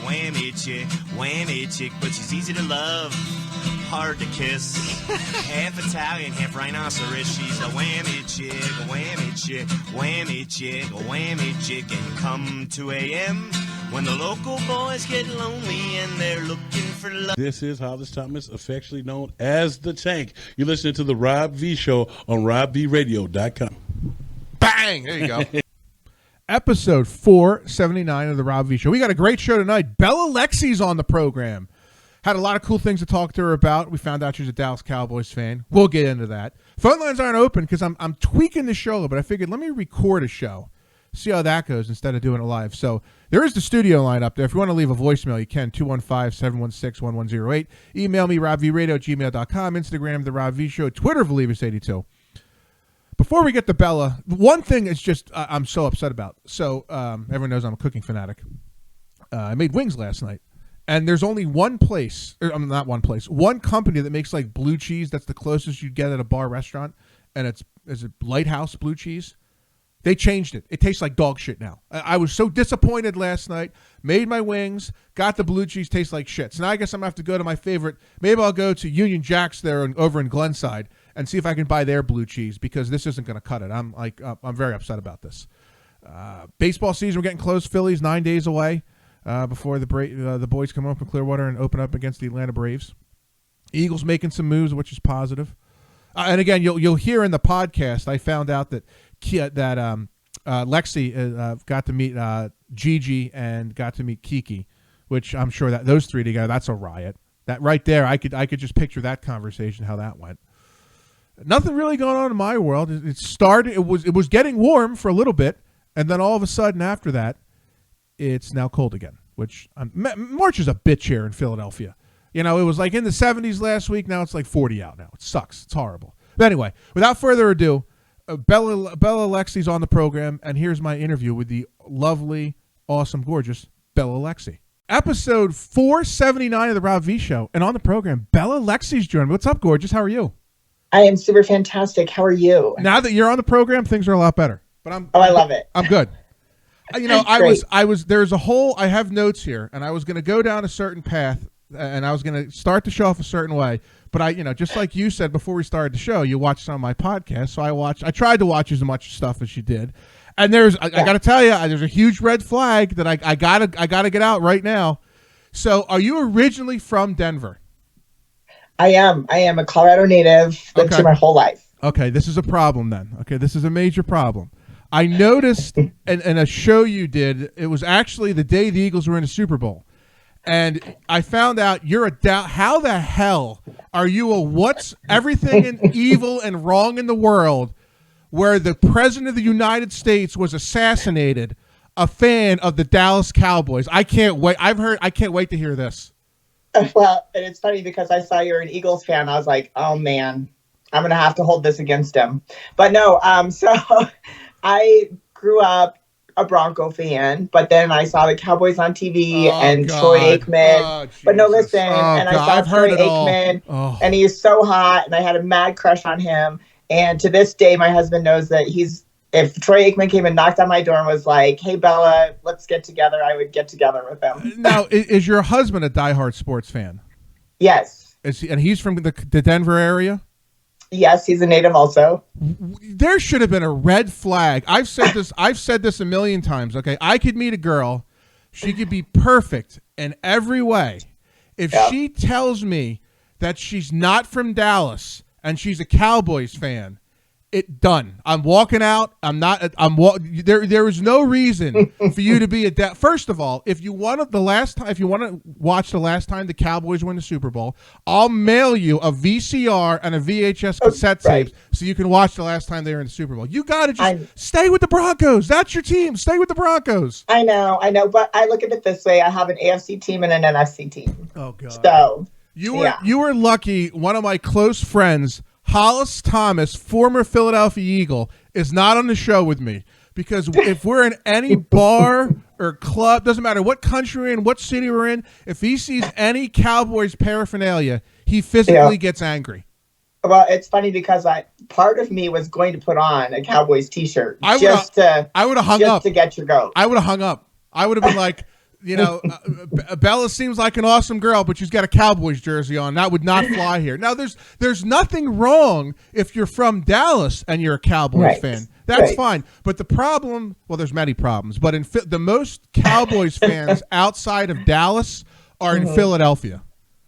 whammy chick, but she's easy to love, hard to kiss. Half Italian, half rhinoceros. She's a whammy chick, a whammy chick, whammy chick, a whammy chick. And come 2 a.m. when the local boys get lonely and they're looking for love. This is Hollis Thomas, affectionately known as The Tank. You're listening to The Rob V Show on RobVRadio.com. Bang! There you go. Episode 479 of The Rob V Show. We got a great show tonight. Bella Lexi's on the program. Had a lot of cool things to talk to her about. We found out she's a Dallas Cowboys fan. We'll get into that. Phone lines aren't open because I'm tweaking the show, but I figured let me record a show. See how that goes instead of doing it live. So there is the studio line up there. If you want to leave a voicemail, you can, 215-716-1108. Email me, robvradio@gmail.com. Instagram, The Rob V Show. Twitter, Velievous82. Before we get to Bella, one thing is just I'm so upset about. So everyone knows I'm a cooking fanatic. I made wings last night. And there's only one place, not one place, one company that makes like blue cheese. That's the closest you'd get at a bar restaurant. And it's Lighthouse blue cheese. They changed it. It tastes like dog shit now. I was so disappointed last night. Made my wings, got the blue cheese, tastes like shit. So now I guess I'm going to have to go to my favorite. Maybe I'll go to Union Jack's there over in Glenside and see if I can buy their blue cheese because this isn't going to cut it. I'm very upset about this. Baseball season, we're getting close. Phillies 9 days away before the boys come up in Clearwater and open up against the Atlanta Braves. Eagles making some moves, which is positive. And again, you'll hear in the podcast, I found out that Lexi got to meet Gigi and got to meet Kiki, which I'm sure that those three together, that's a riot. That right there, I could just picture that conversation, how that went. Nothing really going on in my world. It started. It was getting warm for a little bit, and then all of a sudden after that, it's now cold again. Which March is a bitch here in Philadelphia. You know, it was like in the 70s last week. Now it's like 40 out now. It sucks. It's horrible. But anyway, without further ado, Bella Lexi's on the program, and here's my interview with the lovely, awesome, gorgeous Bella Lexi. Episode 479 of the Rob V Show, and on the program, Bella Lexi's joining me. What's up, gorgeous? How are you? I am super fantastic. How are you? Now that you're on the program, things are a lot better. But I love it. I'm good. You know, there's a whole, I have notes here, and I was going to go down a certain path, and I was going to start the show off a certain way. But just like you said before we started the show, you watched some of my podcasts. So I tried to watch as much stuff as you did. And I got to tell you, there's a huge red flag that I gotta get out right now. So are you originally from Denver? I am a Colorado native, lived here my whole life. Okay. This is a problem then. Okay. This is a major problem. I noticed in a show you did, it was actually the day the Eagles were in the Super Bowl. And I found out you're how the hell are you what's everything in evil and wrong in the world where the president of the United States was assassinated, a fan of the Dallas Cowboys? I can't wait. I can't wait to hear this. Well, and it's funny because I saw you're an Eagles fan. I was like, oh man, I'm going to have to hold this against him. But no, so I grew up a Bronco fan, but then I saw the Cowboys on TV and Troy Aikman. But no, listen, and I saw Troy Aikman, and he is so hot, and I had a mad crush on him. And to this day, my husband knows that if Troy Aikman came and knocked on my door and was like, "Hey Bella, let's get together," I would get together with him. Now, is your husband a diehard sports fan? Yes. And he's from the Denver area? Yes, he's a native also. There should have been a red flag. I've said this a million times, okay? I could meet a girl. She could be perfect in every way. If she tells me that she's not from Dallas and she's a Cowboys fan, done. I'm walking out. There is no reason for you to be First of all, if you want to watch the last time the Cowboys win the Super Bowl, I'll mail you a VCR and a VHS cassette tape so you can watch the last time they were in the Super Bowl. You got to just stay with the Broncos. That's your team. Stay with the Broncos. I know, but I look at it this way. I have an AFC team and an NFC team. Oh God. So you were lucky. One of my close friends, Hollis Thomas, former Philadelphia Eagle, is not on the show with me because if we're in any bar or club, doesn't matter what country we're in, what city we're in, if he sees any Cowboys paraphernalia, he physically gets angry. Well, it's funny because part of me was going to put on a Cowboys T-shirt I would have hung up to get your goat. I would have hung up. I would have been like, You know, Bella seems like an awesome girl, but she's got a Cowboys jersey on. That would not fly here. Now, there's nothing wrong if you're from Dallas and you're a Cowboys fan. That's fine. But the problem, well, there's many problems, but the most Cowboys fans outside of Dallas are in Philadelphia.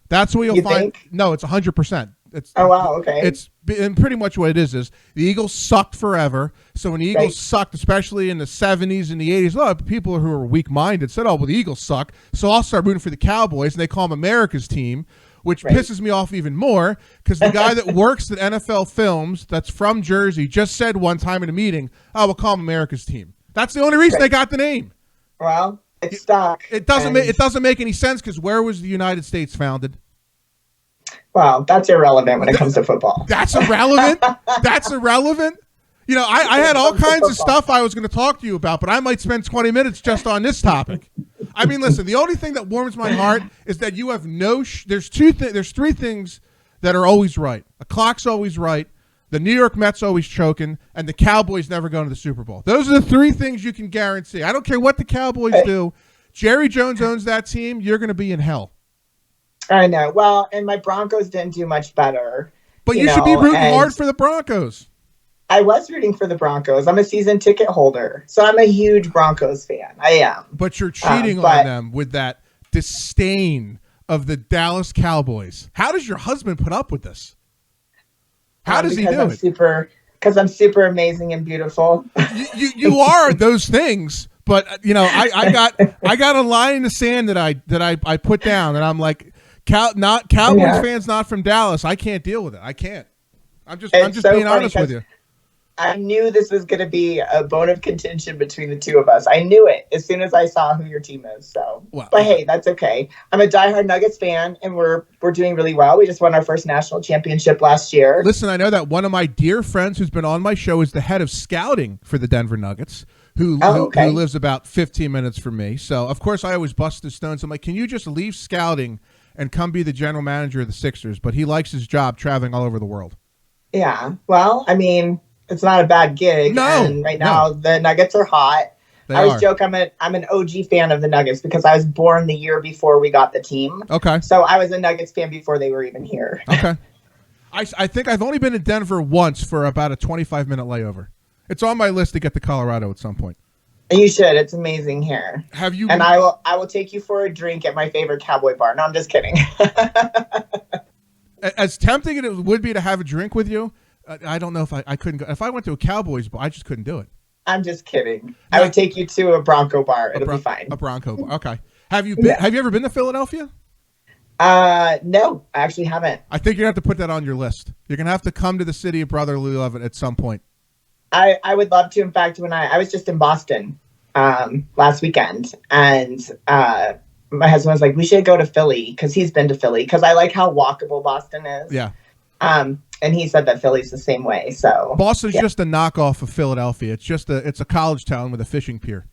That's where you'll find. Think? No, it's 100%. Oh, wow, okay. It's and pretty much what it is the Eagles sucked forever. So when the Eagles sucked, especially in the 70s and the 80s, a lot of people who were weak-minded said, oh, well, the Eagles suck, so I'll start rooting for the Cowboys, and they call them America's team, which pisses me off even more because the guy that works at NFL Films that's from Jersey just said one time in a meeting, oh, we'll call them America's team. That's the only reason they got the name. Well, it's stuck. It doesn't make any sense because where was the United States founded? Well, that's irrelevant when it comes to football. That's irrelevant? That's irrelevant? You know, I had all kinds of stuff I was going to talk to you about, but I might spend 20 minutes just on this topic. I mean, listen, the only thing that warms my heart is that you have there's three things that are always right. A clock's always right, the New York Mets always choking, and the Cowboys never going to the Super Bowl. Those are the three things you can guarantee. I don't care what the Cowboys do. Jerry Jones owns that team. You're going to be in hell. I know. Well, and my Broncos didn't do much better. But you should be rooting hard for the Broncos. I was rooting for the Broncos. I'm a season ticket holder, so I'm a huge Broncos fan. I am. But you're cheating on them with that disdain of the Dallas Cowboys. How does your husband put up with this? How does he do it? Because I'm super amazing and beautiful. You are those things, but I got a line in the sand that I put down, and I'm like, Cowboys fans not from Dallas. I can't deal with it. I can't. I'm just being honest with you. I knew this was going to be a bone of contention between the two of us. I knew it as soon as I saw who your team is. So, but hey, that's okay. I'm a diehard Nuggets fan, and we're doing really well. We just won our first national championship last year. Listen, I know that one of my dear friends who's been on my show is the head of scouting for the Denver Nuggets, who lives about 15 minutes from me. So, of course, I always bust his stones. I'm like, can you just leave scouting and come be the general manager of the Sixers? But he likes his job traveling all over the world. Yeah. Well, I mean, it's not a bad gig. No. And right now, the Nuggets are hot. I always joke I'm an OG fan of the Nuggets because I was born the year before we got the team. Okay. So I was a Nuggets fan before they were even here. Okay. I think I've only been in Denver once for about a 25-minute layover. It's on my list to get to Colorado at some point. You should. It's amazing here. Have you? And I will take you for a drink at my favorite cowboy bar. No, I'm just kidding. As tempting as it would be to have a drink with you, I don't know if I couldn't go. If I went to a Cowboys bar, I just couldn't do it. I'm just kidding. I would take you to a Bronco bar. It'll be fine. A Bronco bar. Okay. Have you been? Have you ever been to Philadelphia? No, I actually haven't. I think you're gonna have to put that on your list. You're gonna have to come to the city of brotherly love at some point. I would love to. In fact, when I was just in Boston last weekend, and my husband was like, we should go to Philly because he's been to Philly because I like how walkable Boston is. Yeah. And he said that Philly's the same way. So Boston's just a knockoff of Philadelphia. It's a college town with a fishing pier.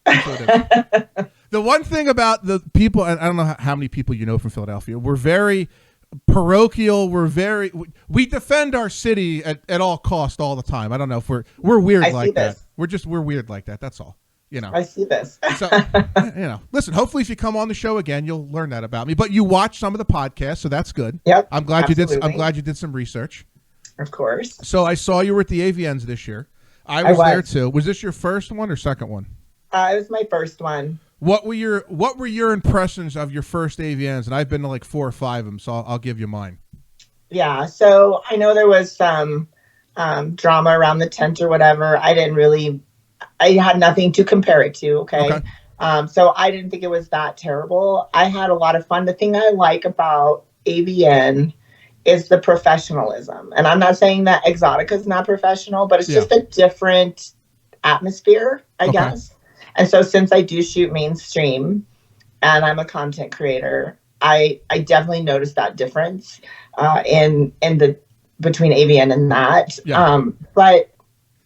That's what it is. The one thing about the people, I don't know how many people you know from Philadelphia, we're very parochial. We defend our city at all cost all the time. I don't know if we're weird like that. We're weird like that. That's all. I see this. So, listen, hopefully if you come on the show again, you'll learn that about me. But you watch some of the podcasts, so that's good. Yep. I'm glad you did some research. Of course. So I saw you were at the AVNs this year. I was there too. Was this your first one or second one? It was my first one. What were your impressions of your first AVNs? And I've been to like 4 or 5 of them, so I'll give you mine. Yeah. So I know there was some drama around the tent or whatever. I had nothing to compare it to. Okay. So I didn't think it was that terrible. I had a lot of fun. The thing I like about AVN is the professionalism. And I'm not saying that Exotica is not professional, but it's just a different atmosphere, I guess. And so since I do shoot mainstream and I'm a content creator, I definitely noticed that difference in the between AVN and that. Yeah. But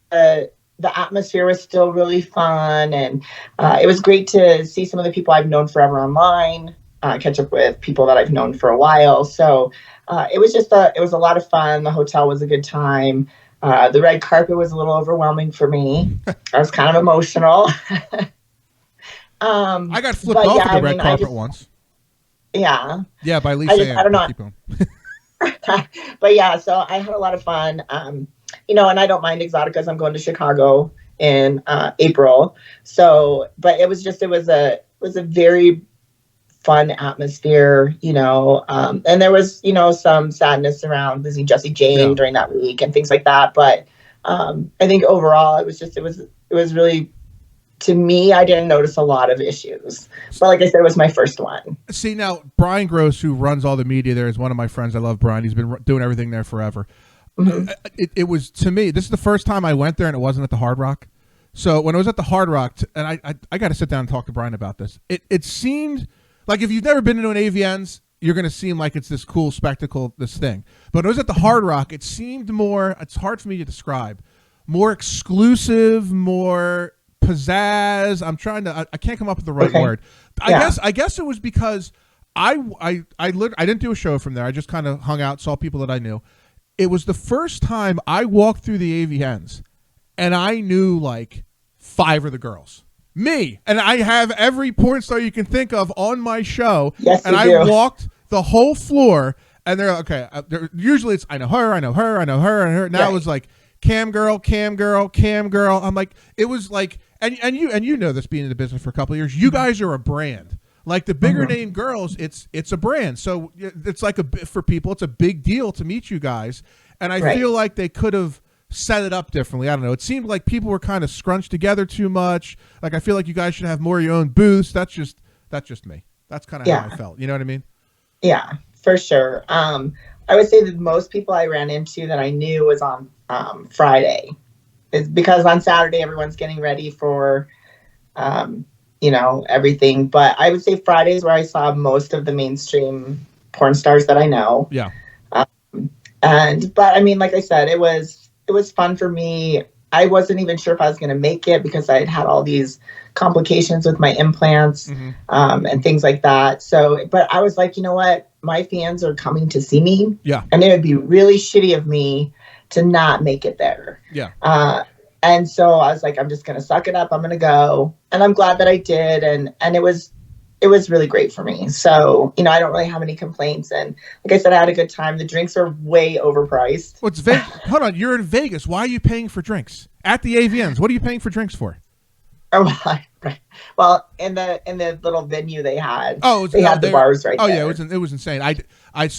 the atmosphere was still really fun, and it was great to see some of the people I've known forever online, catch up with people that I've known for a while. So it was a lot of fun. The hotel was a good time. The red carpet was a little overwhelming for me. I was kind of emotional. I got flipped off of the red carpet once. Yeah. Yeah, by Lisa. I don't know. Keep going. But yeah, so I had a lot of fun. And I don't mind Exoticas. I'm going to Chicago in April. So, but it was a very fun atmosphere, and there was, some sadness around losing Jesse Jane during that week and things like that. But I think overall it was really, to me, I didn't notice a lot of issues. But like I said, it was my first one. See, now, Brian Gross, who runs all the media there, is one of my friends. I love Brian. He's been doing everything there forever. Mm-hmm. It was, to me, this is the first time I went there and it wasn't at the Hard Rock. So when I was at the Hard Rock, and I got to sit down and talk to Brian about this, it seemed like, if you've never been to an AVNs, you're going to seem like it's this cool spectacle, this thing. But when I was at the Hard Rock, it seemed more, it's hard for me to describe, more exclusive, more pizzazz. I can't come up with the right word. I guess it was because I didn't do a show from there. I just kind of hung out, saw people that I knew. It was the first time I walked through the AVNs and I knew like 5 of the girls. Me. And I have every porn star you can think of on my show. Yes, and I walked the whole floor and they're okay. Usually it's I know her. Now it was like cam girl. I'm like, it was like, and you know this, being in the business for a couple of years, you guys are a brand. Like the bigger name girls, it's a brand. So it's like for people, it's a big deal to meet you guys. And I feel like they could have set it up differently. I don't know. It seemed like people were kind of scrunched together too much. Like I feel like you guys should have more of your own booths. That's just me. That's kind of how I felt. You know what I mean? Yeah, for sure. I would say that most people I ran into that I knew was on Friday. It's because on Saturday everyone's getting ready for everything. But I would say Friday is where I saw most of the mainstream porn stars that I know. Yeah. But I mean, like I said, it was fun for me. I wasn't even sure if I was going to make it because I had all these complications with my implants and things like that. So, but I was like, you know what? My fans are coming to see me. Yeah. And it would be really shitty of me to not make it there. Yeah. And so I was like, I'm just going to suck it up. I'm going to go. And I'm glad that I did. And it was really great for me. So, I don't really have any complaints. And like I said, I had a good time. The drinks are way overpriced. Well, hold on. You're in Vegas. Why are you paying for drinks at the AVNs? What are you paying for drinks for? Oh, right. Well, in the little venue they had. They had the bars right there. Yeah, it was insane. Let's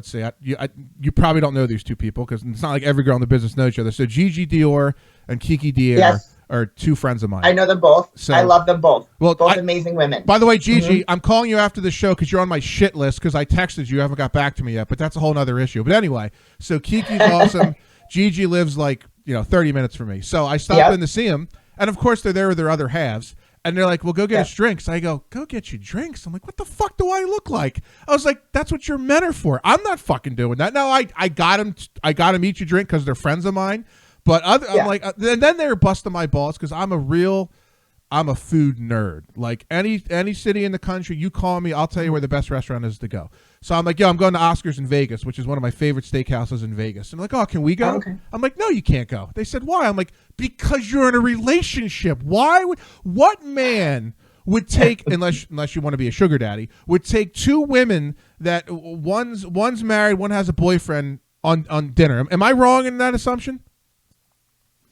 see. You probably don't know these two people because it's not like every girl in the business knows each other. So Gigi Dior and Kiki Dior are two friends of mine. I know them both. So, I love them both. Well, both amazing women. By the way, Gigi, I'm calling you after the show because you're on my shit list because I texted you. You haven't got back to me yet, but that's a whole other issue. But anyway, so Kiki's awesome. Gigi lives like 30 minutes from me. So I stopped in to see him. And of course, they're there with their other halves. And they're like, well, go get us drinks. I go get you drinks. I'm like, what the fuck do I look like? I was like, that's what your men are for. I'm not fucking doing that. No, I got him eat you drink because they're friends of mine. But I'm like, and then they were busting my balls because I'm a food nerd. Like any city in the country, you call me, I'll tell you where the best restaurant is to go. So I'm like, I'm going to Oscar's in Vegas, which is one of my favorite steakhouses in Vegas. And they're like, oh, can we go? Okay. I'm like, no, you can't go. They said, why? I'm like, because you're in a relationship. What man would take, unless you want to be a sugar daddy, would take 2 women that one's married, one has a boyfriend on dinner? Am I wrong in that assumption?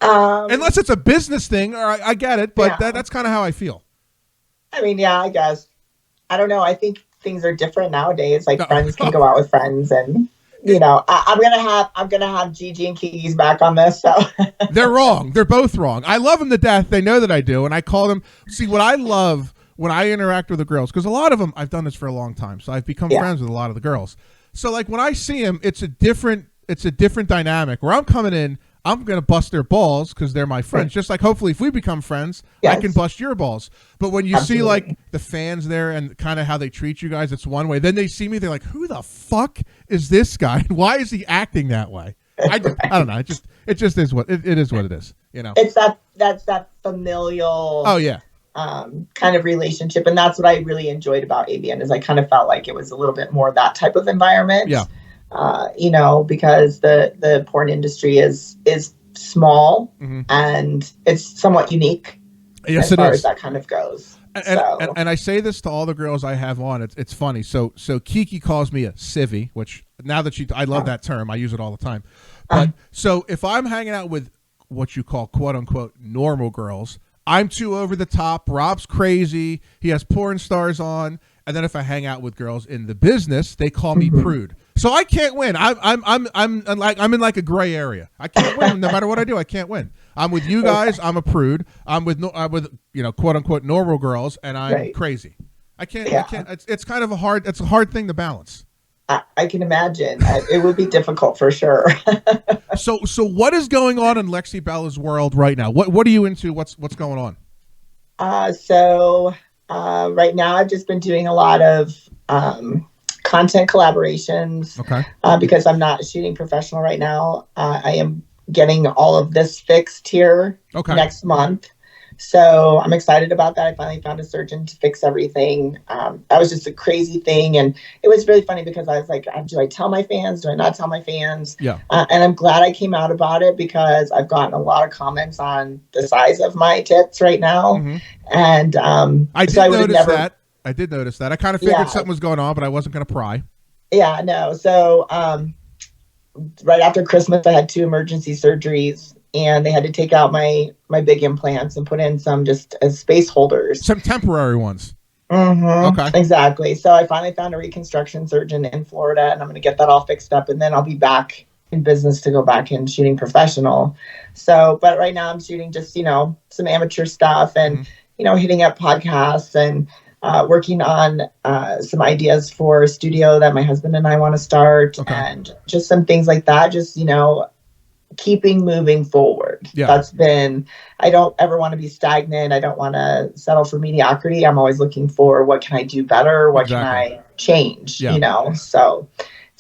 Unless it's a business thing, or I get it, but that's kind of how I feel. I mean, I guess. I don't know. I think things are different nowadays. Like friends can go out with friends, and I'm gonna have Gigi and Kiki's back on this. So they're wrong. They're both wrong. I love them to death. They know that I do, and I call them. See, what I love when I interact with the girls, because a lot of them, I've done this for a long time, so I've become friends with a lot of the girls. So like when I see them, it's a different dynamic. Where I'm coming in, I'm going to bust their balls because they're my friends. Just like hopefully if we become friends, I can bust your balls. But when you see like the fans there and kind of how they treat you guys, it's one way. Then they see me, they're like, who the fuck is this guy? Why is he acting that way? I don't know. It just is what it is what it is. It's that familial kind of relationship. And that's what I really enjoyed about AVN is I kind of felt like it was a little bit more that type of environment. Yeah. Because the porn industry is small and it's somewhat unique as far as that kind of goes. And I say this to all the girls I have on. It's funny. So Kiki calls me a civvy, which now that I love that term. I use it all the time. But so if I'm hanging out with what you call quote unquote normal girls, I'm too over the top. Rob's crazy. He has porn stars on. And then if I hang out with girls in the business, they call me prude. So I can't win. I'm in like a gray area. I can't win no matter what I do. I can't win. I'm with you guys. I'm a prude. I'm with quote unquote normal girls, and I'm crazy. I can't. It's kind of a hard thing to balance. I can imagine. It would be difficult for sure. So what is going on in Lexi Bella's world right now? What are you into? What's going on? Right now I've just been doing a lot of content collaborations. Okay. Because I'm not shooting professional right now. I am getting all of this fixed here next month. So I'm excited about that. I finally found a surgeon to fix everything. That was just a crazy thing. And it was really funny because I was like, do I tell my fans? Do I not tell my fans? Yeah. And I'm glad I came out about it because I've gotten a lot of comments on the size of my tits right now. Mm-hmm. And I did notice that. I kind of figured something was going on, but I wasn't going to pry. Yeah, no. So right after Christmas, I had 2 emergency surgeries. And they had to take out my big implants and put in some just as space holders. Some temporary ones. Mm-hmm. Okay. Exactly. So I finally found a reconstruction surgeon in Florida, and I'm going to get that all fixed up. And then I'll be back in business to go back in shooting professional. So, but right now I'm shooting just, some amateur stuff and, hitting up podcasts and working on some ideas for a studio that my husband and I want to start and just some things like that. Just, keeping moving forward. Yeah. That's been, I don't ever want to be stagnant. I don't want to settle for mediocrity. I'm always looking for what can I do better? What can I change? So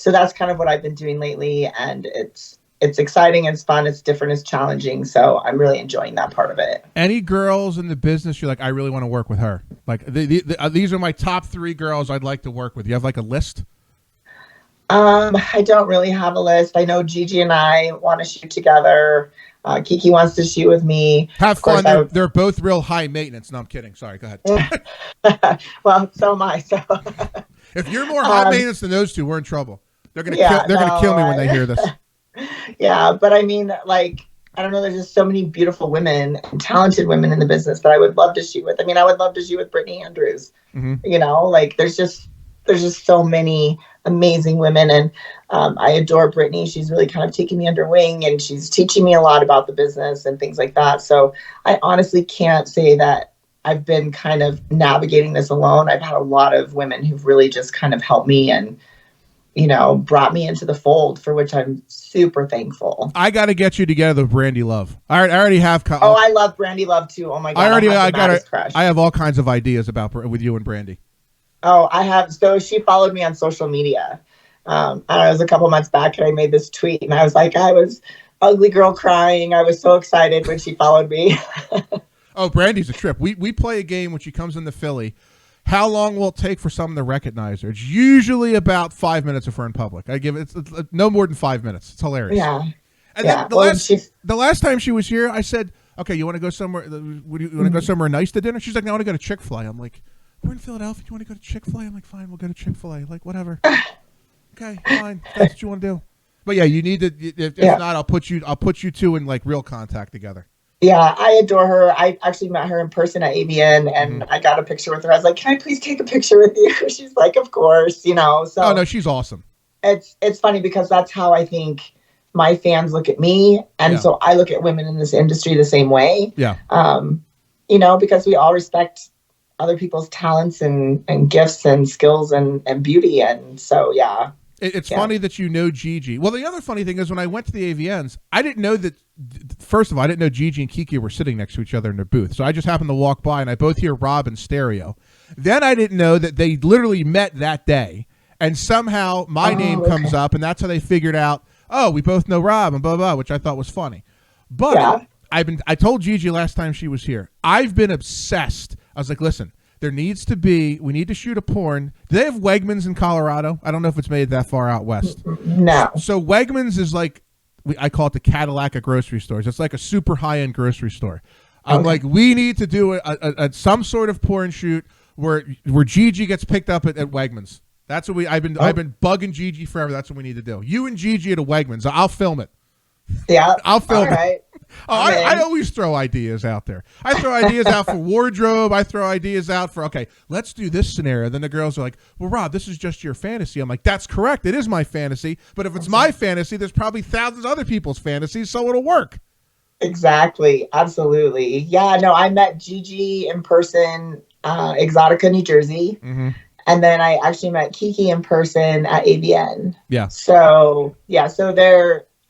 that's kind of what I've been doing lately. And it's exciting, it's fun, it's different, it's challenging. So I'm really enjoying that part of it. Any girls in the business you're like, I really want to work with her? Like these are my top 3 girls I'd like to work with. You have like a list? I don't really have a list. I know Gigi and I want to shoot together. Kiki wants to shoot with me. Have fun. They're both real high maintenance. No, I'm kidding. Sorry. Go ahead. Well, so am I. So if you're more high maintenance than those 2, we're in trouble. They're gonna kill me when they hear this. Yeah, but I mean, like, I don't know. There's just so many beautiful women and talented women in the business that I would love to shoot with. I mean, I would love to shoot with Brittany Andrews. Mm-hmm. Like there's just so many amazing women, and I adore Brittany. She's really kind of taking me under wing, and she's teaching me a lot about the business and things like that. So I honestly can't say that I've been kind of navigating this alone. I've had a lot of women who've really just kind of helped me and brought me into the fold, for which I'm super thankful. I got to get you together with Brandy Love. I already have. I love Brandy Love too. Oh my God! I have all kinds of ideas with you and Brandy. Oh, I have. So she followed me on social media. It was a couple months back, and I made this tweet, and I was like, I was ugly girl crying. I was so excited when she followed me. Oh, Brandy's a trip. We play a game when she comes into Philly. How long will it take for someone to recognize her? It's usually about 5 minutes if we're in public. I give it it's no more than 5 minutes. It's hilarious. Yeah. And then the last time she was here, I said, "Okay, you want to go somewhere? You want to go somewhere nice to dinner?" She's like, "No, I want to go to Chick-fil-A." I'm like, "We're in Philadelphia. You want to go to Chick-fil-A?" I'm like, "Fine, we'll go to Chick-fil-A." Like, whatever. Okay, fine. That's what you want to do. But yeah, you need to. If not, I'll put you 2 in like real contact together. Yeah, I adore her. I actually met her in person at AVN, and I got a picture with her. I was like, "Can I please take a picture with you?" She's like, "Of course." So. Oh no, she's awesome. It's funny because that's how I think my fans look at me, and so I look at women in this industry the same way. Yeah. Because we all respect other people's talents and gifts and skills and beauty, and so yeah. It's funny that you know Gigi. Well, the other funny thing is when I went to the AVNs, I didn't know that. First of all, I didn't know Gigi and Kiki were sitting next to each other in their booth. So I just happened to walk by, and I both hear Rob in stereo. Then I didn't know that they literally met that day, and somehow my name comes up, and that's how they figured out, oh, we both know Rob and blah, blah, which I thought was funny. But I told Gigi last time she was here, I've been obsessed. I was like, listen, we need to shoot a porn. Do they have Wegmans in Colorado? I don't know if it's made that far out west. No. So Wegmans is like, I call it the Cadillac of grocery stores. It's like a super high-end grocery store. I'm like, we need to do a some sort of porn shoot where Gigi gets picked up at Wegmans. That's what I've been bugging Gigi forever. That's what we need to do. You and Gigi at a Wegmans. I'll film it. Yeah. I'll film it. Right. I always throw ideas out there. I throw ideas out for wardrobe. I throw ideas out for, okay, let's do this scenario. Then the girls are like, well, Rob, this is just your fantasy. I'm like, that's correct. It is my fantasy. But if it's my fantasy, there's probably thousands of other people's fantasies, so it'll work. Exactly. Absolutely. Yeah, no, I met Gigi in person, Exotica, New Jersey. Mm-hmm. And then I actually met Kiki in person at AVN. Yeah. So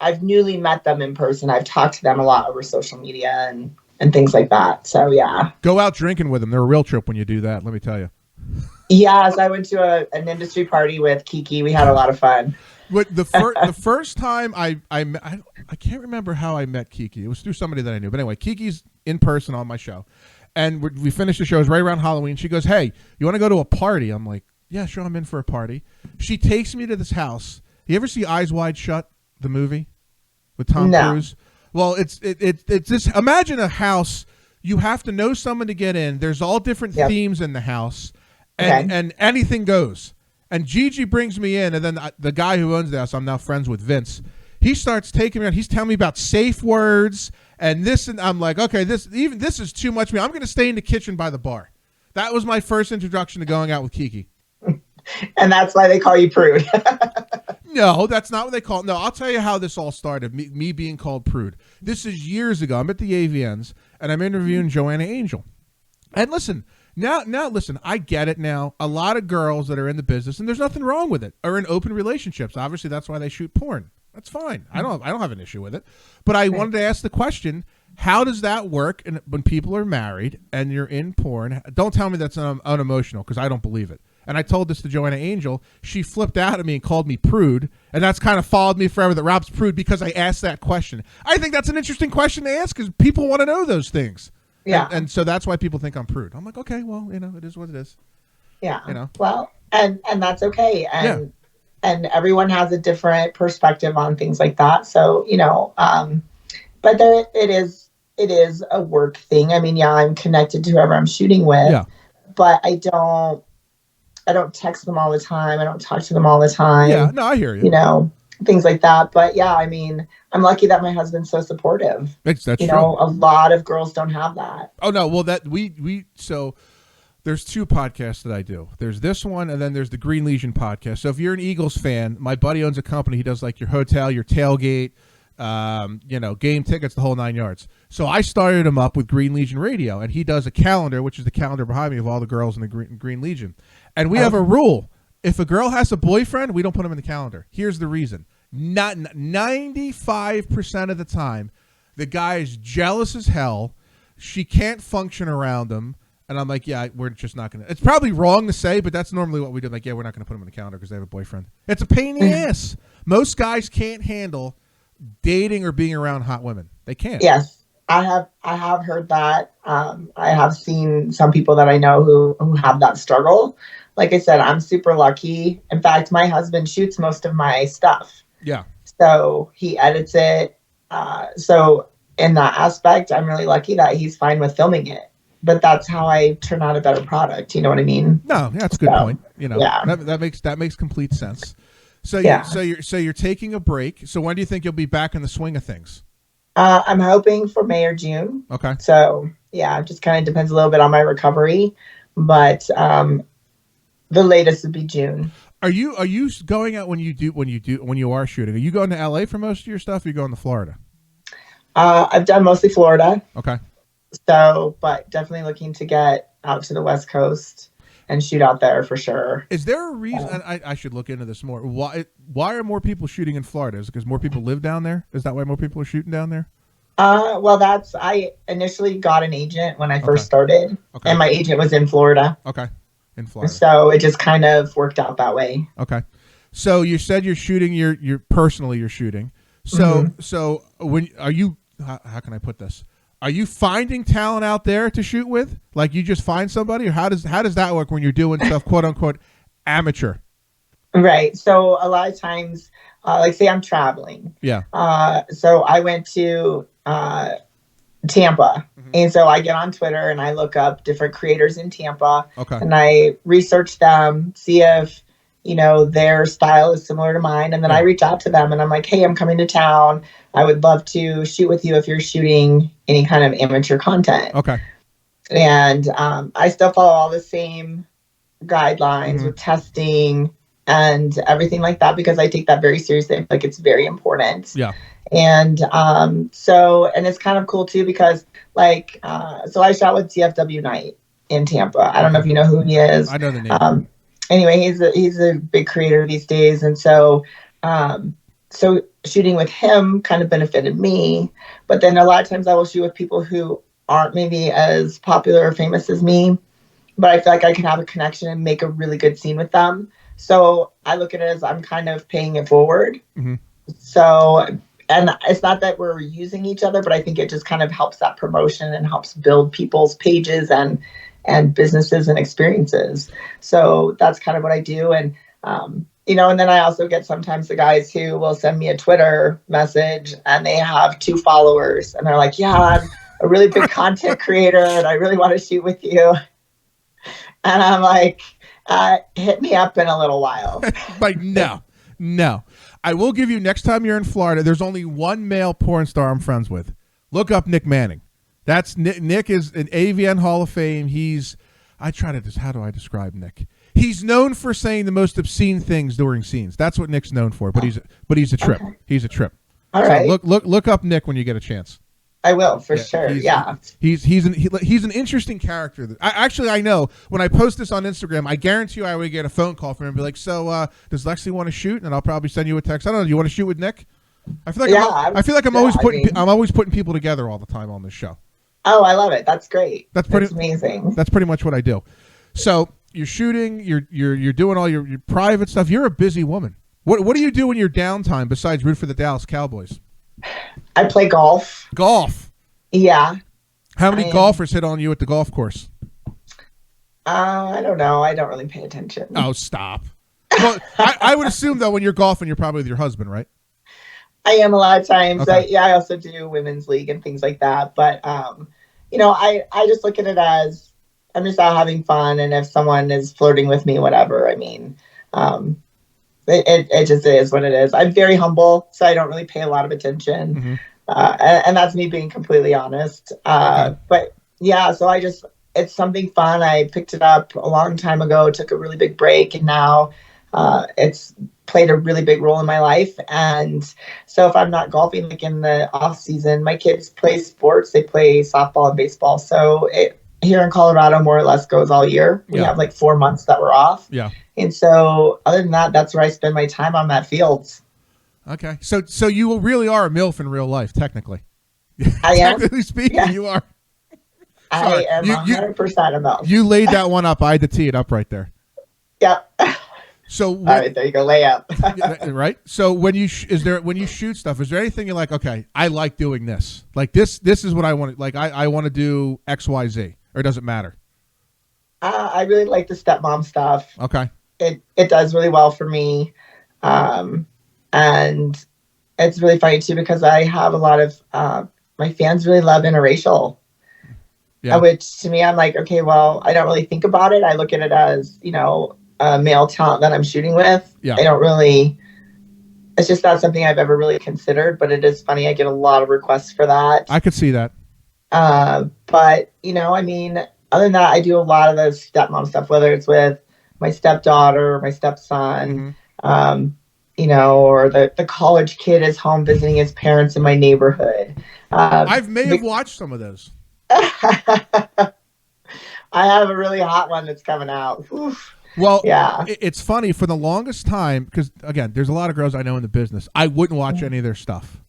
I've newly met them in person. I've talked to them a lot over social media and things like that. So yeah. Go out drinking with them. They're a real trip when you do that, let me tell you. Yes, I went to an industry party with Kiki. We had a lot of fun. But the first time I can't remember how I met Kiki. It was through somebody that I knew. But anyway, Kiki's in person on my show. And we finished the show. It was right around Halloween. She goes, hey, you want to go to a party? I'm like, yeah, sure, I'm in for a party. She takes me to this house. You ever see Eyes Wide Shut, the movie with Tom Cruise? Well, it's this. Imagine a house. You have to know someone to get in. There's all different themes in the house. And anything goes. And Gigi brings me in, and then the guy who owns the house, I'm now friends with Vince, he starts taking me out. He's telling me about safe words and this, and I'm like, okay, this is too much for me. I'm going to stay in the kitchen by the bar. That was my first introduction to going out with Kiki. And that's why they call you prude. No, that's not what they call it. No, I'll tell you how this all started, me being called prude. This is years ago. I'm at the AVNs, and I'm interviewing Joanna Angel. And listen, now listen, I get it now. A lot of girls that are in the business, and there's nothing wrong with it, are in open relationships. Obviously, that's why they shoot porn. That's fine. I don't have an issue with it. But I wanted to ask the question, how does that work when people are married and you're in porn? Don't tell me that's unemotional, because I don't believe it. And I told this to Joanna Angel. She flipped out at me and called me prude. And that's kind of followed me forever, that Rob's prude, because I asked that question. I think that's an interesting question to ask, because people want to know those things. Yeah. And so that's why people think I'm prude. I'm like, okay, well, it is what it is. Yeah. Well, and that's okay. And everyone has a different perspective on things like that. So, but it is a work thing. I mean, yeah, I'm connected to whoever I'm shooting with, but I don't text them all the time. I don't talk to them all the time. Yeah, no, I hear you. Things like that. But yeah, I mean, I'm lucky that my husband's so supportive. That's true. A lot of girls don't have that. Oh no, well so there's two podcasts that I do. There's this one, and then there's the Green Legion podcast. So if you're an Eagles fan, my buddy owns a company. He does like your hotel, your tailgate, game tickets, the whole 9 yards. So I started him up with Green Legion Radio, and he does a calendar, which is the calendar behind me of all the girls in the Green Legion. And we have a rule. If a girl has a boyfriend, we don't put him in the calendar. Here's the reason. Not 95% of the time, the guy is jealous as hell. She can't function around him. And I'm like, yeah, we're just not going to. It's probably wrong to say, but that's normally what we do. Like, yeah, we're not going to put them in the calendar because they have a boyfriend. It's a pain in the ass. Most guys can't handle dating or being around hot women. They can't. Yes, I have heard that. I have seen some people that I know who have that struggle. Like I said, I'm super lucky. In fact, my husband shoots most of my stuff. Yeah. So he edits it. So in that aspect, I'm really lucky that he's fine with filming it. But that's how I turn out a better product. You know what I mean? No, that's a good point. That makes complete sense. So you're taking a break. So when do you think you'll be back in the swing of things? I'm hoping for May or June. Okay. So yeah, it just kind of depends a little bit on my recovery, but the latest would be June. Are you going out when you are shooting? Are you going to LA for most of your stuff? Or are you going to Florida? I've done mostly Florida. Okay. So, but definitely looking to get out to the West Coast and shoot out there for sure. Is there a reason? I should look into this more. Why are more people shooting in Florida? Is it because more people live down there? Is that why more people are shooting down there? Well, I initially got an agent when I first started, and my agent was in Florida. Okay, in Florida. So it just kind of worked out that way. Okay, so you said you're shooting. You're personally shooting. So so when are you? How can I put this? Are you finding talent out there to shoot with? Like you just find somebody, or how does that work when you're doing stuff quote unquote amateur? Right. So a lot of times, like say I'm traveling. Yeah. So I went to Tampa. And so I get on Twitter and I look up different creators in Tampa, Okay. and I research them, see if, their style is similar to mine. And then I reach out to them and I'm like, hey, I'm coming to town. I would love to shoot with you if you're shooting any kind of amateur content. Okay. And I still follow all the same guidelines with testing and everything like that, because I take that very seriously. Like, it's very important. Yeah. And and it's kind of cool too, because so I shot with CFW Knight in Tampa. I don't know if you know who he is. I know the name. Anyway, he's a big creator these days. And so shooting with him kind of benefited me. But then a lot of times I will shoot with people who aren't maybe as popular or famous as me, but I feel like I can have a connection and make a really good scene with them. So I look at it as I'm kind of paying it forward. So, and it's not that we're using each other, but I think it just kind of helps that promotion and helps build people's pages and businesses and experiences. So that's kind of what I do. And, and then I also get sometimes the guys who will send me a Twitter message and they have 2 followers and they're like, yeah, I'm a really big content creator and I really want to shoot with you. And I'm like, hit me up in a little while. Like, no. I will give you, next time you're in Florida, there's only one male porn star I'm friends with. Look up Nick Manning. That's Nick. Nick is an AVN Hall of Fame. How do I describe Nick? He's known for saying the most obscene things during scenes. That's what Nick's known for. But he's a trip. Okay. He's a trip. All right. Look up Nick when you get a chance. I will, for sure. He's an interesting character. I know when I post this on Instagram, I guarantee you I would get a phone call from him and be like, so does Lexi want to shoot? And I'll probably send you a text. I don't know. Do you want to shoot with Nick? I feel like I'm always putting people together all the time on this show. Oh, I love it. That's great. That's amazing. That's pretty much what I do. So you're shooting, you're doing all your private stuff. You're a busy woman. What do you do in your downtime besides root for the Dallas Cowboys? I play golf. Golf? Yeah. How many golfers hit on you at the golf course? I don't know. I don't really pay attention. Oh, stop. Well, I would assume, though, when you're golfing, you're probably with your husband, right? I am a lot of times. Okay. I also do women's league and things like that. But, I just look at it as I'm just out having fun. And if someone is flirting with me, whatever, I mean, it just is what it is. I'm very humble, so I don't really pay a lot of attention. And that's me being completely honest. Okay. But yeah, so it's something fun. I picked it up a long time ago, took a really big break, and now it's played a really big role in my life. And so if I'm not golfing, like in the off season, my kids play sports. They play softball and baseball. So here in Colorado, more or less goes all year. We have like 4 months that we're off. Yeah. And so other than that, that's where I spend my time on that fields. Okay. So you really are a MILF in real life, technically. I am. Technically speaking, you are. I am 100% a MILF. You laid that one up. I had to tee it up right there. Yep. So all right, there you go, lay up. Right. So when you shoot stuff, is there anything you're like, okay, I like doing this. Like this is what I want. Like I want to do X, Y, Z, or does it matter? I really like the stepmom stuff. Okay. It does really well for me, and it's really funny too because I have a lot of my fans really love interracial. Yeah. Which to me, I'm like, okay, well, I don't really think about it. I look at it as, male talent that I'm shooting with. Yeah. I don't really, it's just not something I've ever really considered, but it is funny. I get a lot of requests for that. I could see that. But, I mean, other than that, I do a lot of the stepmom stuff, whether it's with my stepdaughter, my stepson, or the college kid is home visiting his parents in my neighborhood. I may have watched some of those. I have a really hot one that's coming out. Oof. Well, yeah, it's funny for the longest time because, again, there's a lot of girls I know in the business. I wouldn't watch any of their stuff.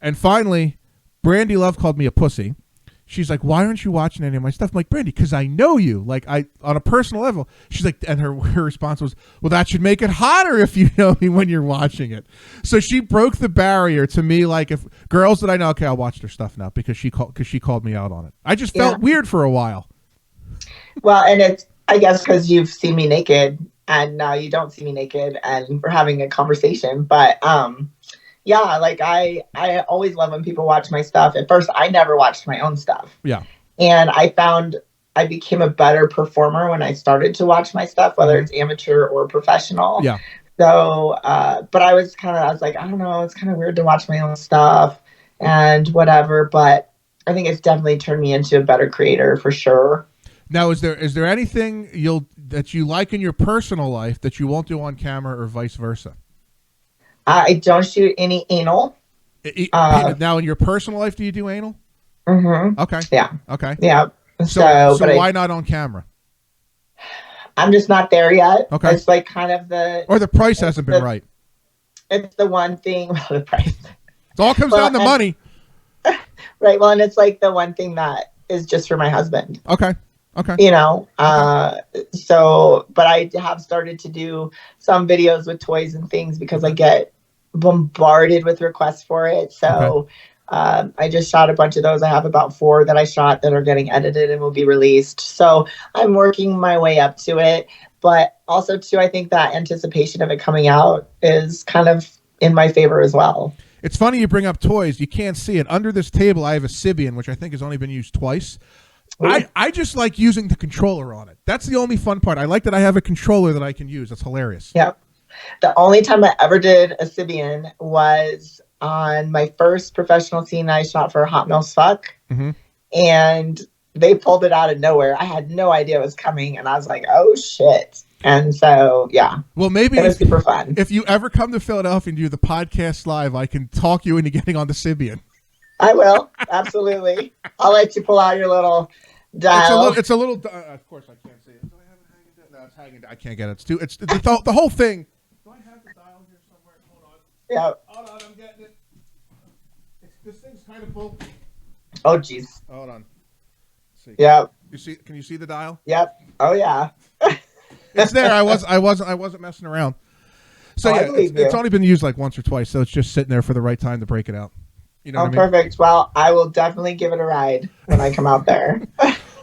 And finally, Brandy Love called me a pussy. She's like, why aren't you watching any of my stuff? I'm like, Brandy, because I know you. Like, on a personal level. She's like, and her response was, well, that should make it hotter if you know me when you're watching it. So she broke the barrier to me. Like, if girls that I know, okay, I'll watch their stuff now because she called me out on it. I just felt weird for a while. Well, and it's, I guess, because you've seen me naked and now you don't see me naked and we're having a conversation. But, yeah, like I always love when people watch my stuff. At first, I never watched my own stuff. Yeah. And I found I became a better performer when I started to watch my stuff, whether it's amateur or professional. Yeah. So, but I was like, I don't know, it's kind of weird to watch my own stuff and whatever. But I think it's definitely turned me into a better creator for sure. Now, is there anything that you like in your personal life that you won't do on camera or vice versa? I don't shoot any anal. Now, in your personal life, do you do anal? Mm-hmm. Okay. Yeah. Okay. Yeah. So why not on camera? I'm just not there yet. Okay. It's like kind of or the price hasn't been right. It's the one thing. Well, the price. It all comes down to money. Right. Well, and it's like the one thing that is just for my husband. Okay. Okay. You know, but I have started to do some videos with toys and things because I get bombarded with requests for it. So I just shot a bunch of those. I have about 4 that I shot that are getting edited and will be released. So I'm working my way up to it. But also, too, I think that anticipation of it coming out is kind of in my favor as well. It's funny you bring up toys. You can't see it. Under this table, I have a Sibian, which I think has only been used twice. I just like using the controller on it. That's the only fun part. I like that I have a controller that I can use. That's hilarious. Yep. The only time I ever did a Sibian was on my first professional scene I shot for Hot Mills Fuck. Mm-hmm. And they pulled it out of nowhere. I had no idea it was coming. And I was like, oh, shit. And so, yeah. Well, maybe it was super fun. If you ever come to Philadelphia and do the podcast live, I can talk you into getting on the Sibian. I will. Absolutely. I'll let you pull out your little dial. It's a little of course, I can't see it. Do I have it hanging down? No, it's hanging down. I can't get it. It's the whole thing. Do I have the dial here somewhere? Hold on. Yeah. Hold on. I'm getting it. This thing's kind of bulky. Oh, jeez. Hold on. Let's see. Yep. Can you see the dial? Yep. Oh, yeah. It's there. I wasn't messing around. So yeah, it's only been used like once or twice, so it's just sitting there for the right time to break it out. You know what I mean? Perfect. Well, I will definitely give it a ride when I come out there.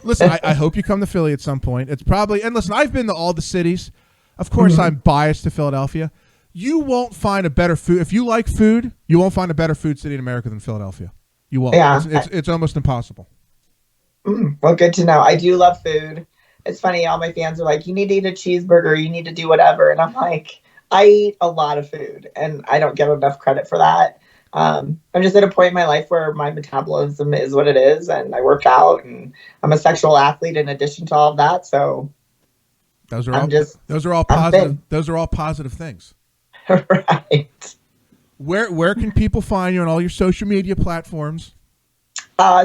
Listen, I hope you come to Philly at some point. It's probably, and listen, I've been to all the cities. Of course, I'm biased to Philadelphia. You won't find a better food. If you like food, you won't find a better food city in America than Philadelphia. You won't. Yeah. It's almost impossible. Well, good to know. I do love food. It's funny. All my fans are like, you need to eat a cheeseburger. You need to do whatever. And I'm like, I eat a lot of food and I don't get enough credit for that. I'm just at a point in my life where my metabolism is what it is, and I work out, and I'm a sexual athlete in addition to all of that. So those are all positive. Those are all positive things. Right. Where can people find you on all your social media platforms?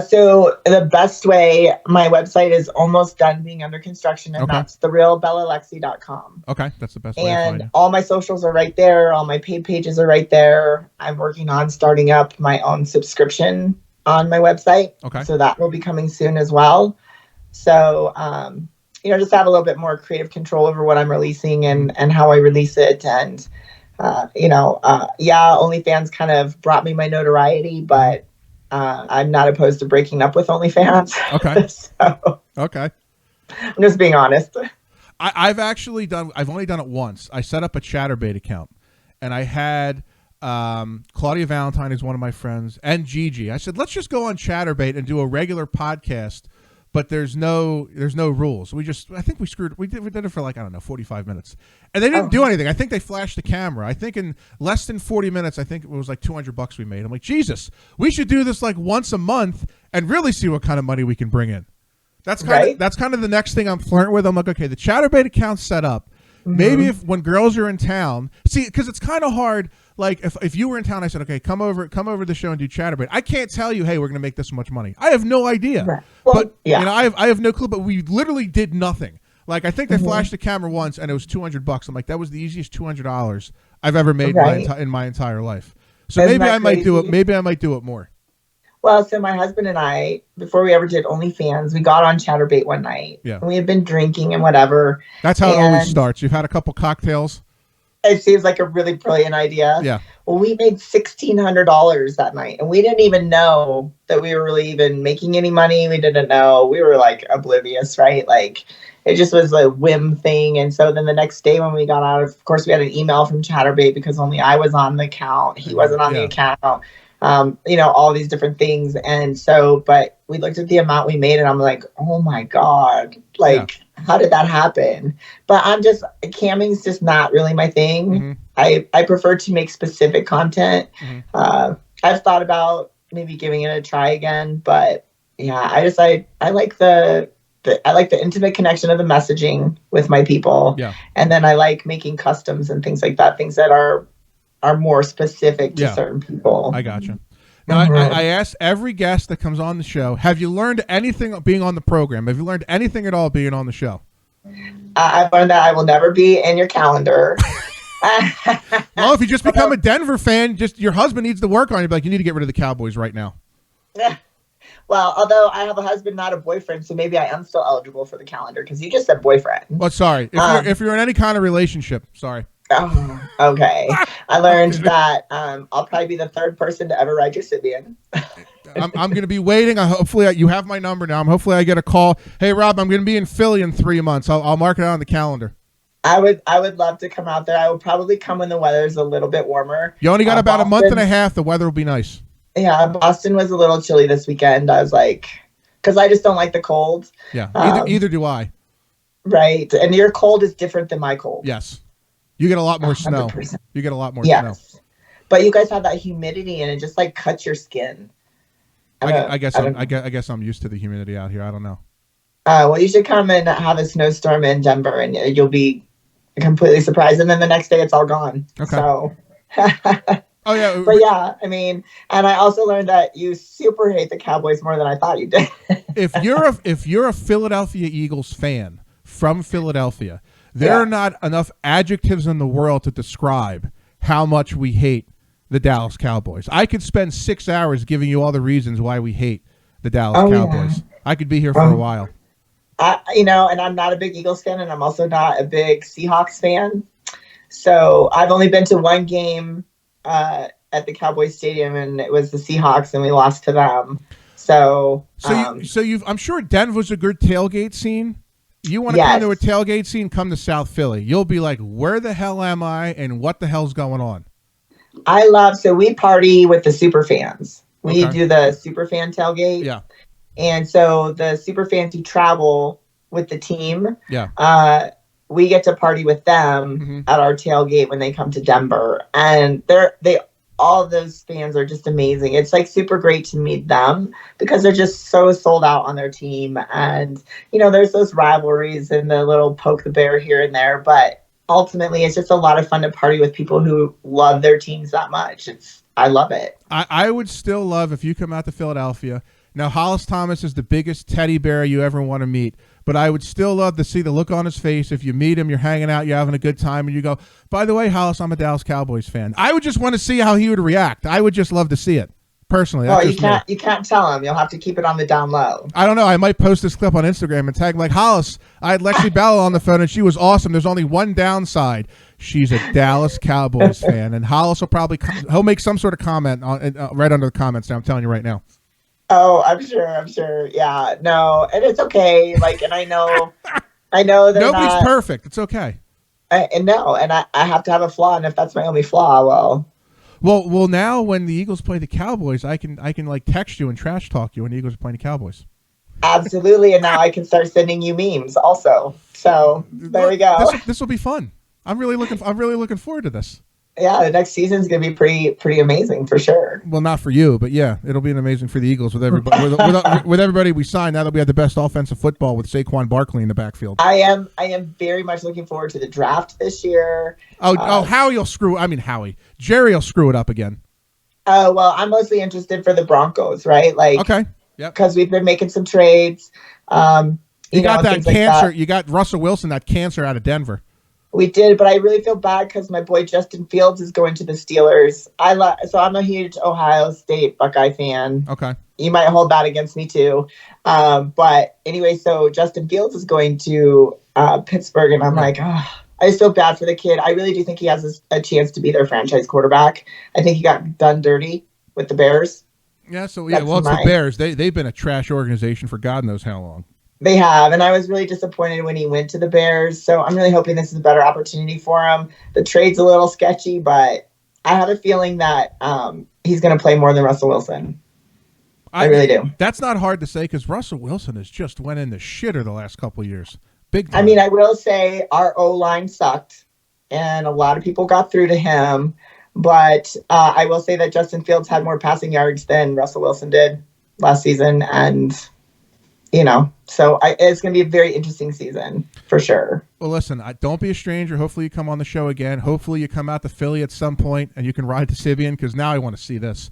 So the best way, my website is almost done being under construction, and that's therealbellalexi.com. Okay, that's the best way to find you. All my socials are right there. All my paid pages are right there. I'm working on starting up my own subscription on my website. Okay. So that will be coming soon as well. So, just have a little bit more creative control over what I'm releasing and how I release it. And, OnlyFans kind of brought me my notoriety, but I'm not opposed to breaking up with OnlyFans. Okay. Okay. I'm just being honest. I've only done it once. I set up a Chatterbait account, and I had Claudia Valentine is one of my friends, and Gigi. I said, let's just go on Chatterbait and do a regular podcast, but there's no rules. We did it for 45 minutes, and they didn't do anything. I think they flashed the camera. I think in less than 40 minutes, I think it was like $200 we made. I'm like, Jesus, we should do this like once a month and really see what kind of money we can bring in. That's kind of the next thing I'm flirting with. I'm like, okay, the Chatterbait account's set up. Maybe when girls are in town, because it's kind of hard. Like if you were in town, I said, okay, come over to the show and do Chatterbait. I can't tell you, hey, we're going to make this much money. I have no idea. Right. Well, but I have no clue. But we literally did nothing. Like I think they flashed the camera once and it was $200. I'm like, that was the easiest $200 I've ever made in my entire life. So maybe I might do it. Maybe I might do it more. Well, so my husband and I, before we ever did OnlyFans, we got on Chatterbait one night. Yeah. And we had been drinking and whatever. That's how it always starts. You've had a couple cocktails. It seems like a really brilliant idea. Yeah. Well, we made $1,600 that night, and we didn't even know that we were really even making any money. We didn't know. We were like oblivious, right? Like it just was a whim thing. And so then the next day when we got out, of course, we had an email from Chatterbait because only I was on the account. He wasn't on the account. All these different things. And so, but we looked at the amount we made and I'm like, oh my God, how did that happen? But camming's just not really my thing. I prefer to make specific content. I've thought about maybe giving it a try again, but yeah, I like the intimate connection of the messaging with my people. Yeah. And then I like making customs and things like that, things that are more specific to certain people. I gotcha. Now, I asked every guest that comes on the show, have you learned anything being on the program? Have you learned anything at all being on the show? I've learned that I will never be in your calendar. Well, if you just become a Denver fan, just your husband needs to work on you. Like, you need to get rid of the Cowboys right now. Well, although I have a husband, not a boyfriend, so maybe I am still eligible for the calendar because you just said boyfriend. Well, sorry. If you're in any kind of relationship, sorry. Oh, okay. I learned that I'll probably be the third person to ever ride your Sibian. I'm going to be waiting. Hopefully, you have my number now. Hopefully, I get a call. Hey, Rob, I'm going to be in Philly in 3 months. I'll mark it out on the calendar. I would love to come out there. I will probably come when the weather's a little bit warmer. You only got about a month and a half. The weather will be nice. Yeah, Boston was a little chilly this weekend. I was like, because I just don't like the cold. Yeah, either do I. Right, and your cold is different than my cold. Yes. You get a lot more 100%. Snow. You get a lot more snow. But you guys have that humidity, and it just like cuts your skin. I guess I'm used to the humidity out here. I don't know. Well, you should come and have a snowstorm in Denver, and you'll be completely surprised. And then the next day, it's all gone. Okay. So. Oh yeah. But yeah, I mean, and I also learned that you super hate the Cowboys more than I thought you did. If you're a Philadelphia Eagles fan from Philadelphia, there are not enough adjectives in the world to describe how much we hate the Dallas Cowboys. I could spend 6 hours giving you all the reasons why we hate the Dallas Cowboys. Yeah. I could be here for a while. And I'm not a big Eagles fan, and I'm also not a big Seahawks fan. So I've only been to one game at the Cowboys Stadium, and it was the Seahawks, and we lost to them. I'm sure Denver's a good tailgate scene. You want to come to a tailgate scene, come to South Philly. You'll be like, where the hell am I, and what the hell's going on? So we party with the super fans. We do the super fan tailgate. Yeah. And so the super fans who travel with the team, we get to party with them at our tailgate when they come to Denver. And all of those fans are just amazing. It's like super great to meet them because they're just so sold out on their team. And, there's those rivalries and the little poke the bear here and there. But ultimately, it's just a lot of fun to party with people who love their teams that much. I love it. I would still love if you come out to Philadelphia. Now, Hollis Thomas is the biggest teddy bear you ever want to meet. But I would still love to see the look on his face. If you meet him, you're hanging out, you're having a good time, and you go, by the way, Hollis, I'm a Dallas Cowboys fan. I would just want to see how he would react. I would just love to see it, personally. Oh, you can't tell him. You'll have to keep it on the down low. I don't know. I might post this clip on Instagram and tag like, Hollis, I had Lexi Bella on the phone, and she was awesome. There's only one downside. She's a Dallas Cowboys fan. And Hollis will he'll make some sort of comment right under the comments. Now, I'm telling you right now. Oh, I'm sure. Yeah, no, and it's okay. Like, and I know that nobody's perfect. It's okay. I have to have a flaw, and if that's my only flaw, well, now when the Eagles play the Cowboys, I can like text you and trash talk you when the Eagles are playing the Cowboys. Absolutely, and now I can start sending you memes also. So there we go. This will be fun. I'm really looking forward to this. Yeah, the next season's gonna be pretty amazing for sure. Well, not for you, but yeah, it'll be amazing for the Eagles with everybody. with everybody we signed. Now that we have the best offensive football with Saquon Barkley in the backfield. I am very much looking forward to the draft this year. Howie will Howie. Jerry will screw it up again. Oh well, I'm mostly interested for the Broncos, right? Like, okay, yeah, because we've been making some trades. You got that cancer. Like you got Russell Wilson, that cancer out of Denver. We did, but I really feel bad because my boy Justin Fields is going to the Steelers. So I'm a huge Ohio State Buckeye fan. Okay. You might hold that against me too. But anyway, so Justin Fields is going to Pittsburgh, and I'm like, I just feel bad for the kid. I really do think he has a chance to be their franchise quarterback. I think he got done dirty with the Bears. Yeah, it's the Bears. They've been a trash organization for God knows how long. They have, and I was really disappointed when he went to the Bears. So I'm really hoping this is a better opportunity for him. The trade's a little sketchy, but I have a feeling that he's going to play more than Russell Wilson. I really do. That's not hard to say because Russell Wilson has just went in the shitter the last couple of years. Big time. I mean, I will say our O-line sucked, and a lot of people got through to him. But I will say that Justin Fields had more passing yards than Russell Wilson did last season, and so it's going to be a very interesting season for sure. Well, listen, don't be a stranger. Hopefully you come on the show again. Hopefully you come out to Philly at some point and you can ride to Sibian because now I want to see this.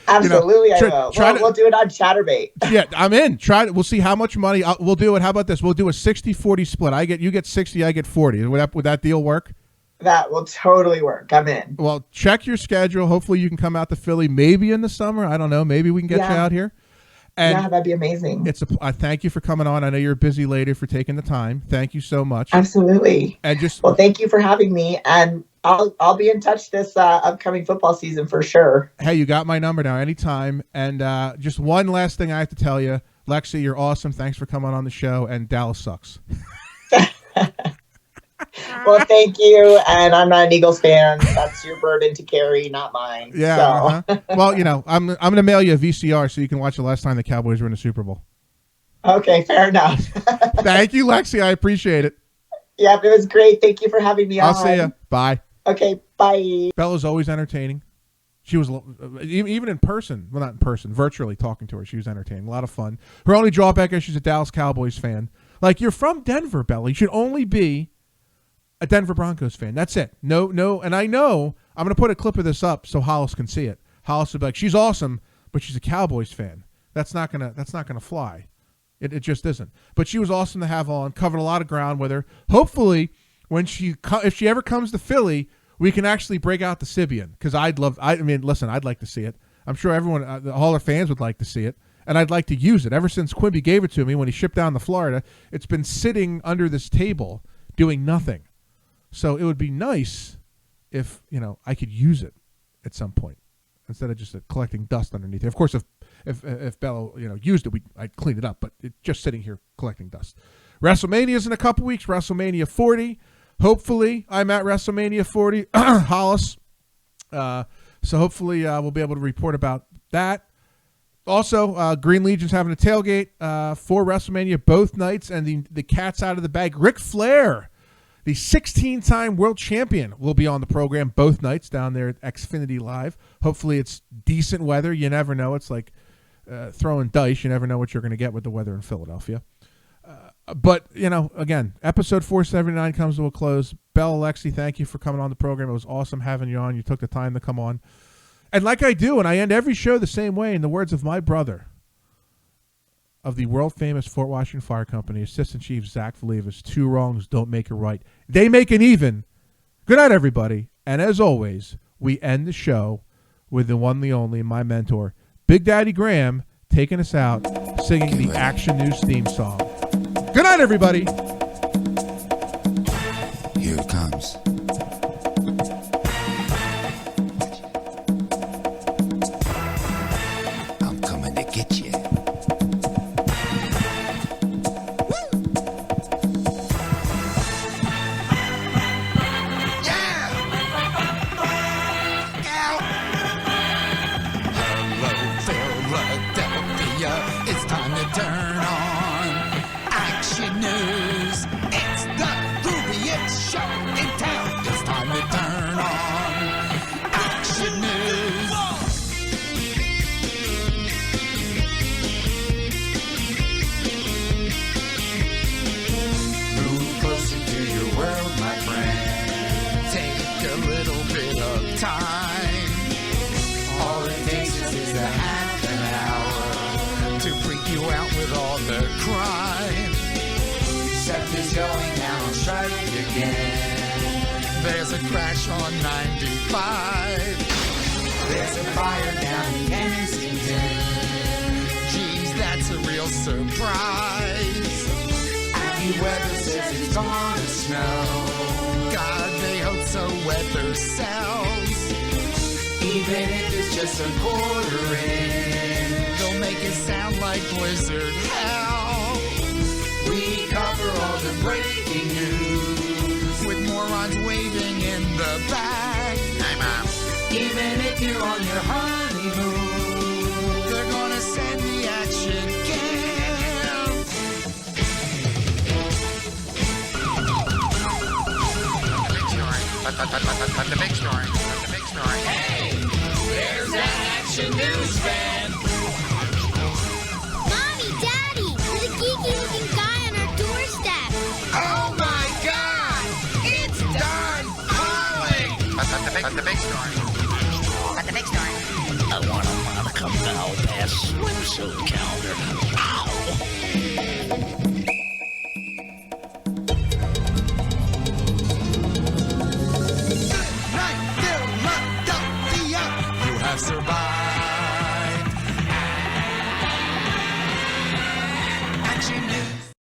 Absolutely, I will. We'll do it on Chatterbait. Yeah, I'm in. We'll see how much money. We'll do it. How about this? We'll do a 60-40 split. You get 60, I get 40. Would that deal work? That will totally work. I'm in. Well, check your schedule. Hopefully you can come out to Philly maybe in the summer. I don't know. Maybe we can get you out here. And that'd be amazing. I thank you for coming on. I know you're a busy lady for taking the time. Thank you so much. Absolutely. And thank you for having me. And I'll be in touch this upcoming football season for sure. Hey, you got my number now anytime. And just one last thing I have to tell you. Lexi, you're awesome. Thanks for coming on the show. And Dallas sucks. Well, thank you. And I'm not an Eagles fan. That's your burden to carry, not mine. Yeah. So. Well, I'm going to mail you a VCR so you can watch the last time the Cowboys were in the Super Bowl. Okay, fair enough. Thank you, Lexi. I appreciate it. Yeah, it was great. Thank you for having me on. I'll see you. Bye. Okay, bye. Bella's always entertaining. She was, even in person, well, not in person, virtually talking to her, she was entertaining. A lot of fun. Her only drawback is she's a Dallas Cowboys fan. Like, you're from Denver, Bella. You should only be a Denver Broncos fan. That's it. No, and I know I'm going to put a clip of this up so Hollis can see it. Hollis will be like, she's awesome, but she's a Cowboys fan. That's not gonna fly. It just isn't. But she was awesome to have on. Covered a lot of ground with her. Hopefully, if she ever comes to Philly, we can actually break out the Sibian because I'd like to see it. I'm sure everyone, all our fans would like to see it. And I'd like to use it. Ever since Quimby gave it to me when he shipped down to Florida, it's been sitting under this table doing nothing. So it would be nice if, I could use it at some point instead of just collecting dust underneath it. Of course, if Bella, used it, I'd clean it up, but it's just sitting here collecting dust. WrestleMania's in a couple weeks, WrestleMania 40. Hopefully, I'm at WrestleMania 40, Hollis. So hopefully we'll be able to report about that. Also, Green Legion's having a tailgate for WrestleMania both nights, and the cat's out of the bag. Ric Flair, the 16-time world champion, will be on the program both nights down there at Xfinity Live. Hopefully it's decent weather. You never know. It's like throwing dice. You never know what you're going to get with the weather in Philadelphia. But, again, episode 479 comes to a close. Bella Lexi, thank you for coming on the program. It was awesome having you on. You took the time to come on. And like I do, and I end every show the same way, in the words of my brother of the world-famous Fort Washington Fire Company, Assistant Chief Zach Valivas, 2 wrongs don't make a right. They make an even. Good night, everybody. And as always, we end the show with the one, the only, my mentor, Big Daddy Graham, taking us out, singing the Action News theme song. Good night, everybody. Here it comes. I'm coming to get you. It's time to turn on Action News. It's the grooviest show in town. It's time to turn on Action News. Move closer to your world, my friend. Take a little bit of time. All it takes is a half an hour to freak you out with all the crime. Seth is going down on strike again. There's a crash on 95. There's a fire down in Kensington. Geez, that's a real surprise. AccuWeather says it's gonna snow. God, they hope so weather sells. Even if it's just a quarter inch, they'll make it sound like blizzard hell. the bag. Hi, Mom. Even if you're on your honeymoon, they're gonna send the action cam. But the big story. Hey, there's that action news fan. Mommy, Daddy, there's a geeky-looking guy on our doorstep. Oh my God! It's Don Calling. But the big story. I want a Monica Bell Bass swimsuit calendar. Ow!